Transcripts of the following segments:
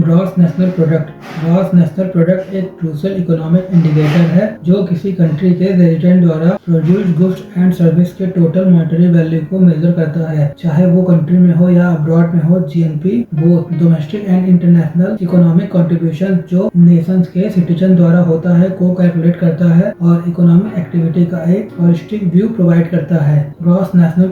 Gross national product एक crucial economic indicator है जो किसी कंट्री के रेजिडेंट द्वारा प्रोड्यूस गुड्स एंड सर्विस के टोटल मॉनेटरी वैल्यू को मेजर करता है, चाहे वो कंट्री में हो या अब्रॉड में हो। GNP both domestic and international economic contribution जो नेशंस के सिटीजन द्वारा होता है को कैलकुलेट करता है और इकोनॉमिक एक्टिविटी का एक होलिस्टिक व्यू प्रोवाइड करता है। ग्रॉस नेशनल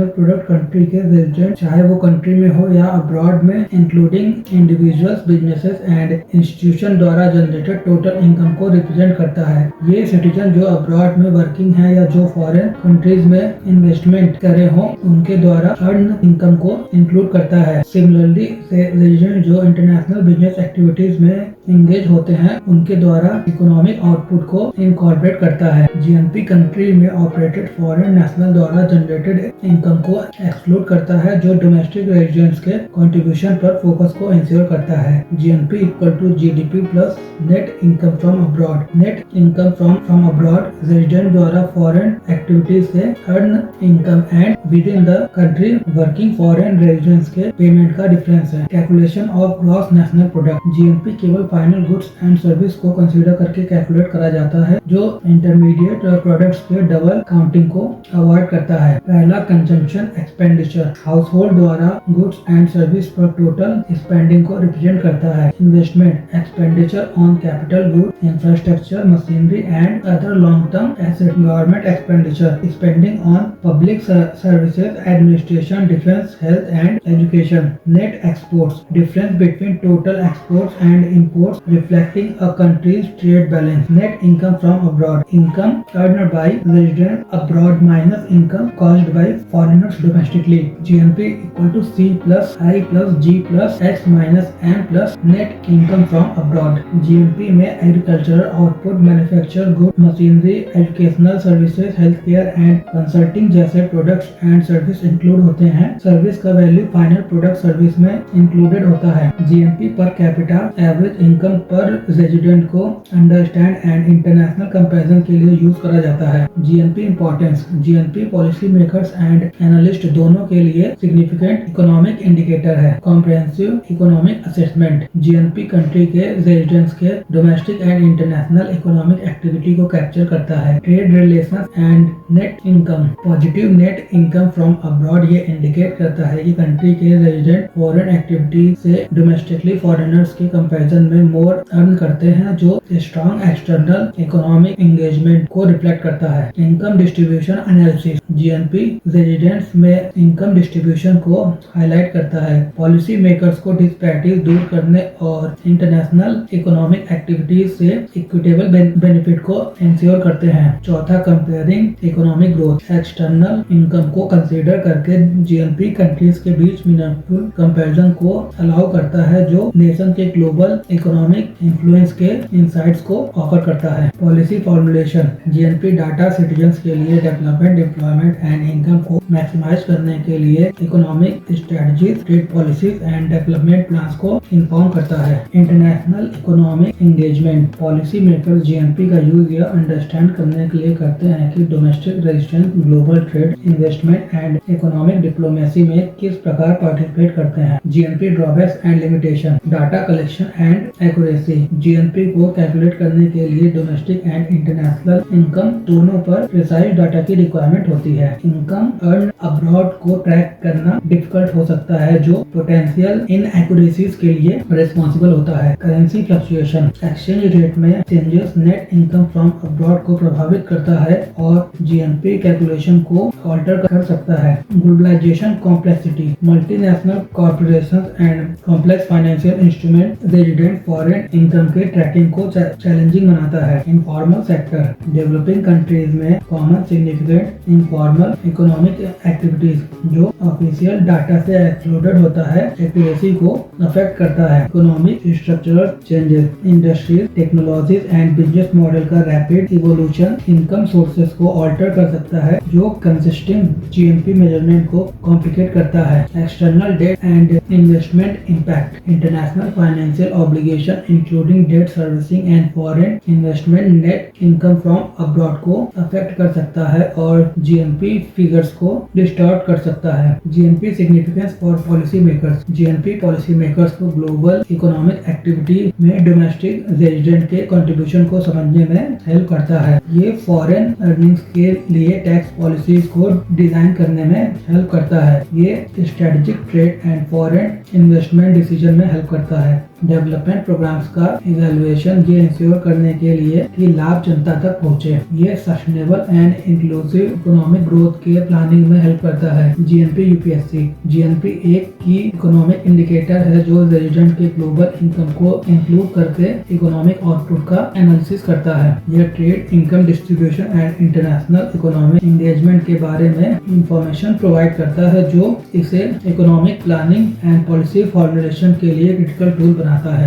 प्रोडक्ट कंट्री के रेजिडेंट चाहे वो कंट्री में हो या अब्रॉड में including individuals, businesses and institution द्वारा जनरेटेड टोटल इनकम को रिप्रेजेंट करता है। ये सिटीजन जो अब्रॉड में वर्किंग है या जो फॉरेन कंट्रीज में इन्वेस्टमेंट करे हो उनके द्वारा अर्न इनकम को इंक्लूड करता है। सिमिलरली रेजिडेंट जो इंटरनेशनल बिजनेस एक्टिविटीज में एंगेज होते हैं उनके द्वारा इकोनॉमिक आउटपुट को इनकॉर्पोरेट करता है। जीएनपी कंट्री में ऑपरेटेड फॉरेन नेशनल द्वारा जनरेटेड इनकम को एक्सक्लूड करता है जो डोमेस्टिक रेजिडेंट्स के कंट्रीब्यूशन पर फोकस को इंश्योर करता है। GNP equal to GDP plus net income from abroad. Net income from abroad resident द्वारा फॉरेन एक्टिविटीज से earn income and within the country working foreign residents के payment का difference है। Calculation of gross national product. GNP केवल final goods and service को consider करके calculate करा जाता है जो इंटरमीडिएट प्रोडक्ट्स के डबल काउंटिंग को अवॉइड करता है। पहला कंजम्पशन एक्सपेंडिचर हाउस होल्ड द्वारा गुड्स एंड सर्विस पर टोटल स्पेंडिंग को रिप्रेजेंट करता है। Investment expenditure on capital goods, infrastructure, machinery and other long term asset. Government expenditure spending on public services, administration, defence, health and education. Net exports difference between total exports and imports reflecting a country's trade balance. Net income from abroad, income earned by resident abroad minus income caused by foreigners domestically. GNP equal to C plus I plus G plus X minus M plus net income from abroad. GNP में agricultural output, manufacture goods, machinery, educational services, healthcare and consulting जैसे products and service include होते हैं। Service का value final product service में included होता है। GNP per capita average income पर resident को अंडरस्टैंड एंड इंटरनेशनल कंपैरिजन के लिए यूज करा जाता है। GNP importance. GNP policy makers and analyst दोनों के लिए सिग्निफिकेंट इकोनॉमिक इंडिकेटर है। Comprehensive economic assessment. GNP country के रेजिडेंट्स के domestic and international economic activity को कैप्चर करता है। Trade relations and net income. Positive net income from abroad ये इंडिकेट करता है कि कंट्री के रेजिडेंट फॉरेन एक्टिविटी से डोमेस्टिकली फॉरेनर्स के कंपैरिजन में मोर अर्न करते हैं जो स्ट्रॉन्ग एक्सटर्नल इकोनॉमिक एंगेजमेंट को रिफ्लेक्ट करता है। Income distribution analysis. GNP residents में इनकम डिस्ट्रीब्यूशन को हाईलाइट करता है। पॉलिसी मेकर्स को डिस्पैरिटीज दूर करने और इंटरनेशनल इकोनॉमिक एक्टिविटीज से इक्विटेबल बेनिफिट को इंश्योर करते हैं। चौथा comparing economic growth. External income को कंसीडर करके जीएनपी कंट्रीज के बीच मीनिंगफुल कंपैरिजन को अलाउ करता है जो नेशन के ग्लोबल इकोनॉमिक इन्फ्लुएंस के इंसाइट्स को ऑफर करता है। Policy formulation. GNP data citizens के लिए डेवलपमेंट, एम्प्लॉयमेंट एंड इनकम को मैक्सिमाइज करने के लिए economic strategies, state policies and development plans को इन्फॉर्म करता है। International economic engagement. Policy makers GNP का यूज यह अंडरस्टैंड करने के लिए करते हैं कि domestic resident global trade, investment and economic diplomacy में किस प्रकार पार्टिसिपेट करते हैं। GNP drawbacks and limitation. Data collection and accuracy. GNP को कैलकुलेट करने के लिए डोमेस्टिक एंड इंटरनेशनल इनकम दोनों पर प्रिसाइज डाटा की रिक्वायरमेंट होती है। इनकम अर्न अब्रॉड को ट्रैक करना डिफिकल्ट हो सकता है जो पोटेंशियल इनएक्यूरेसीज के लिए रिस्पॉन्सिबल होता है। Currency fluctuation. एक्सचेंज रेट में changes net income from abroad को प्रभावित करता है और जीएनपी कैलकुलेशन को ऑल्टर कर सकता है। Globalization complexity. Multinational corporations and complex financial instrument resident foreign income के ट्रैकिंग को चैलेंजिंग बनाता है। Informal sector. डेवलपिंग कंट्रीज में common significant informal economic activities जो ऑफिशियल डाटा से एक्सक्लूडेड होता है एक्यूरेसी को अफेक्ट करता है। Economic structural changes. Industries, technologies and business model का रैपिड इवोल्यूशन इनकम सोर्सेज को ऑल्टर कर सकता है जो कंसिस्टिंग जीएनपी मेजरमेंट को कॉम्प्लिकेट करता है। External debt and investment impact. International financial obligation including debt servicing and foreign investment net income from abroad को अफेक्ट कर सकता है और जीएनपी फिगर्स को डिस्टॉर्ट कर सकता है। GNP significance for policy makers. GNP policy policy makers को ग्लोबल इकोनॉमिक एक्टिविटी में डोमेस्टिक रेजिडेंट के कंट्रीब्यूशन को समझने में हेल्प करता है। ये फॉरेन अर्निंग्स के लिए टैक्स पॉलिसीज को डिजाइन करने में हेल्प करता है। ये strategic trade and foreign investment decision में हेल्प करता है। डेवलपमेंट प्रोग्राम्स का इवैल्यूएशन ये इंश्योर करने के लिए कि लाभ जनता तक पहुंचे। ये sustainable and inclusive economic growth के प्लानिंग में हेल्प करता है। जीएनपी यूपीएससी जीएनपी एक की इकोनॉमिक इंडिकेटर है जो रेजिडेंट के ग्लोबल इनकम को इंक्लूड करके इकोनॉमिक आउटपुट का एनालिसिस करता है। यह trade, income distribution and international economic engagement के बारे में इंफॉर्मेशन प्रोवाइड करता है, जो इसे economic planning and policy formulation के लिए क्रिटिकल टूल बनाता है।